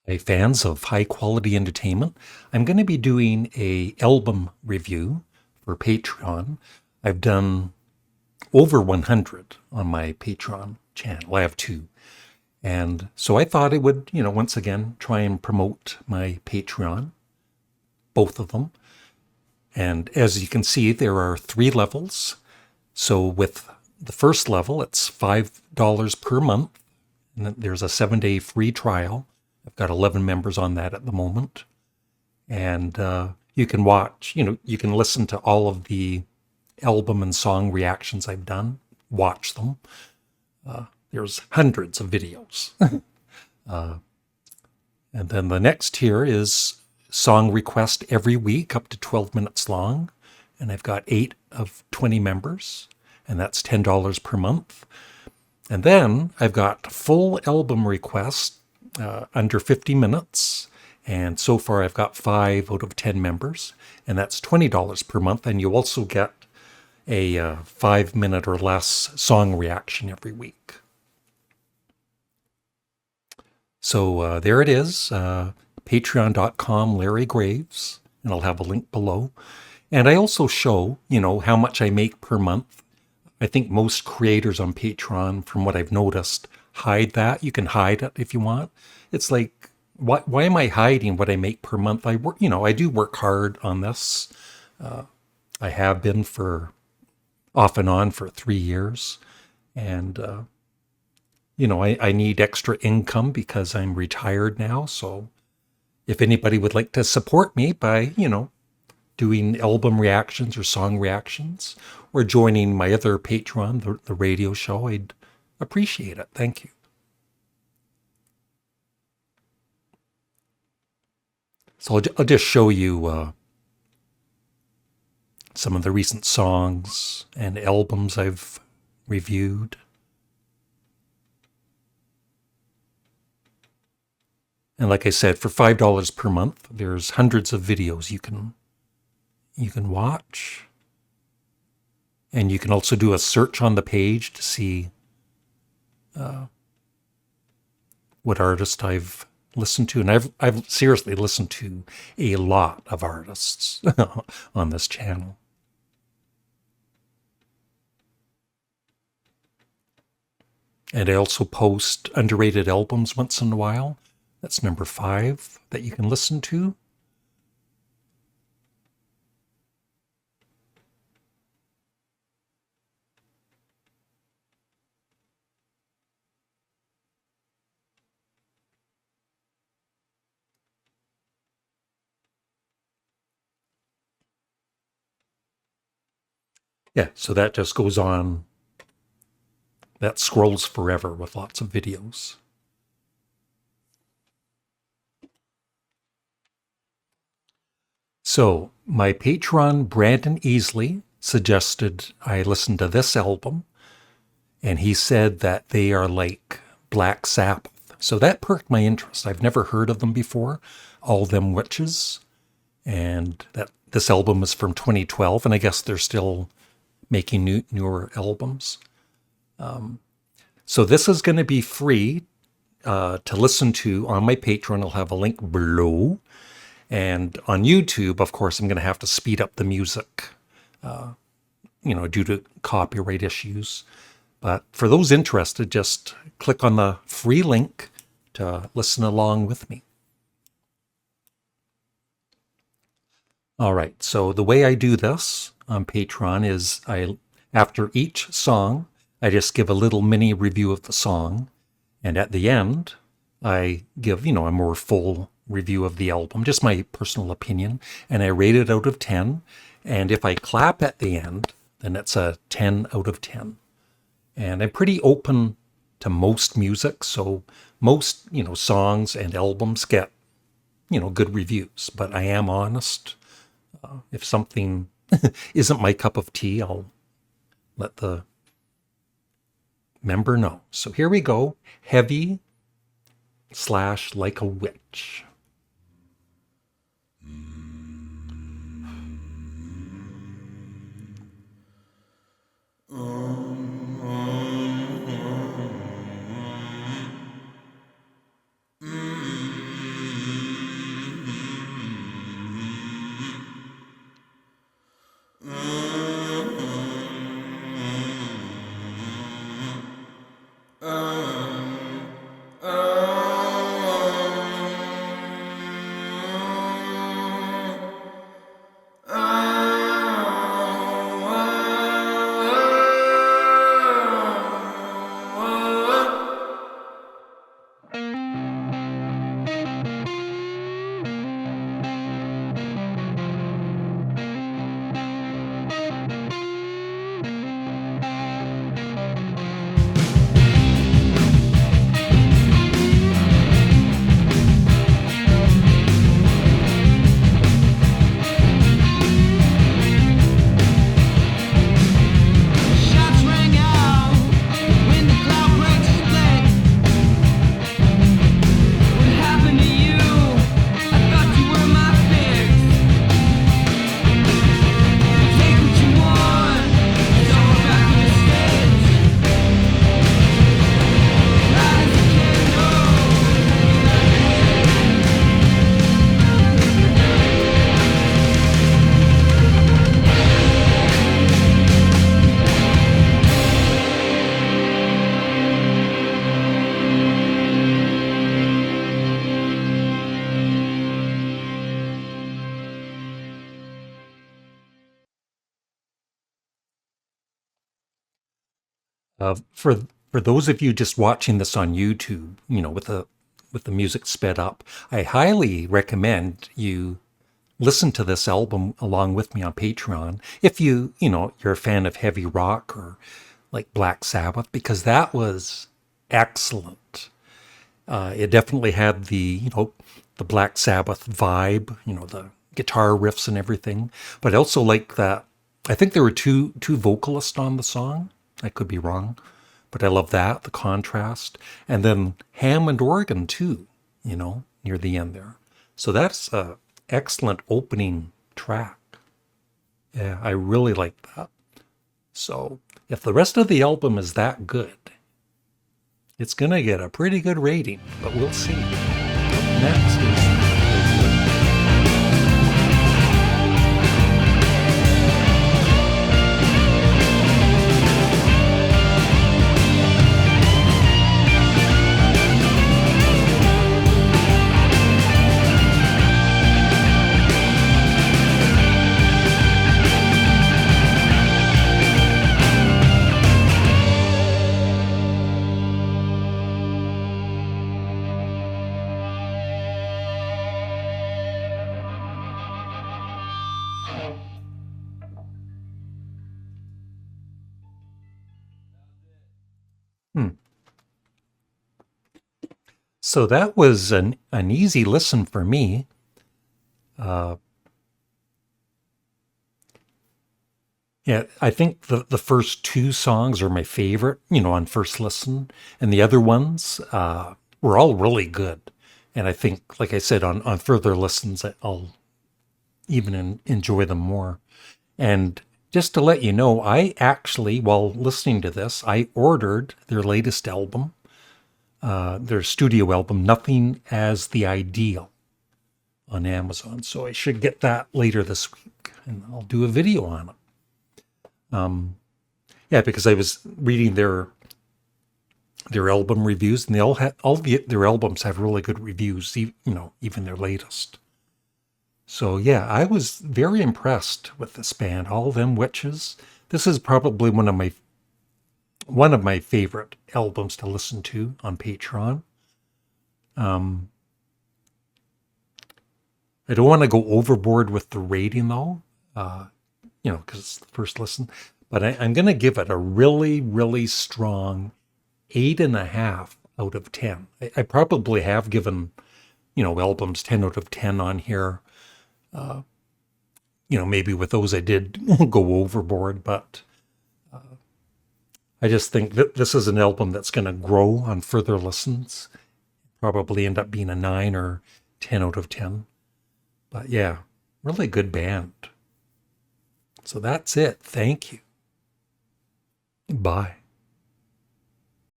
Hey, fans of high quality entertainment, I'm going to be doing a album review for Patreon. I've done over 100 on my Patreon channel. I have two. And so I thought I would, once again, try and promote my Patreon, both of them. And as you can see, there are three levels. So with the first level, it's $5 per month. And there's a 7-day free trial. I've got 11 members on that at the moment. And you can watch, you can listen to all of the album and song reactions I've done, watch them. There's hundreds of videos. And then the next tier is song request every week, up to 12 minutes long. And I've got 8 of 20 members, and that's $10 per month. And then I've got full album requests under 50 minutes. And so far I've got 5 out of 10 members, and that's $20 per month. And you also get a 5-minute or less song reaction every week. So there it is, patreon.com Larry Graves, and I'll have a link below. And I also show, how much I make per month. I think most creators on Patreon, from what I've noticed, hide that. You can hide it if you want. It's like, why am I hiding what I make per month? I work, I do work hard on this. I have been for off and on for 3 years. And, I need extra income because I'm retired now. So if anybody would like to support me by, doing album reactions or song reactions or joining my other Patreon, the radio show, I'd appreciate it. Thank you. So I'll just show you some of the recent songs and albums I've reviewed. And like I said, for $5 per month, there's hundreds of videos you can watch. And you can also do a search on the page to see what artist I've listened to. And I've seriously listened to a lot of artists on this channel. And I also post underrated albums once in a while. That's number 5 that you can listen to. Yeah, so that just goes on. That scrolls forever with lots of videos. So my patron, Brandon Easley, suggested I listen to this album, and he said that they are like Black Sabbath. So that perked my interest. I've never heard of them before, All Them Witches, and that this album is from 2012, and I guess they're still making newer albums. So this is going to be free to listen to on my Patreon. I'll have a link below. And on YouTube, of course, I'm going to have to speed up the music, due to copyright issues. But for those interested, just click on the free link to listen along with me. All right, so the way I do this on Patreon is after each song, I just give a little mini review of the song. And at the end, I give, a more full review of the album, just my personal opinion. And I rate it out of 10. And if I clap at the end, then it's a 10 out of 10. And I'm pretty open to most music. So most, songs and albums get, good reviews. But I am honest. If something isn't my cup of tea, I'll let the member know. So here we go. Heavy / Like a Witch. For those of you just watching this on YouTube, with the music sped up, I highly recommend you listen to this album along with me on Patreon if you're a fan of heavy rock or like Black Sabbath, because that was excellent. It definitely had the Black Sabbath vibe, the guitar riffs and everything. But I also like that. I think there were two vocalists on the song. I could be wrong, but I love that, the contrast, and then Hammond organ too. Near the end there. So that's a excellent opening track. Yeah, I really like that. So if the rest of the album is that good, it's going to get a pretty good rating, but we'll see. Up next is So that was an easy listen for me. Yeah, I think the first two songs are my favorite, on first listen, and the other ones were all really good. And I think, like I said, on further listens, I'll even enjoy them more. And just to let you know, I actually, while listening to this, I ordered their latest album, their studio album, Nothing as the Ideal, on Amazon. So I should get that later this week, and I'll do a video on it. Yeah, because I was reading their album reviews, and they their albums have really good reviews, even their latest. So yeah, I was very impressed with this band, All Them Witches. This is probably one of my favorite albums to listen to on Patreon. I don't want to go overboard with the rating though, because it's the first listen. But I'm going to give it a really, really strong 8.5 out of 10. I probably have given, albums 10 out of 10 on here. Maybe with those I did go overboard, but I just think that this is an album that's going to grow on further listens. Probably end up being a 9 or 10 out of 10. But yeah, really good band. So that's it. Thank you. Bye.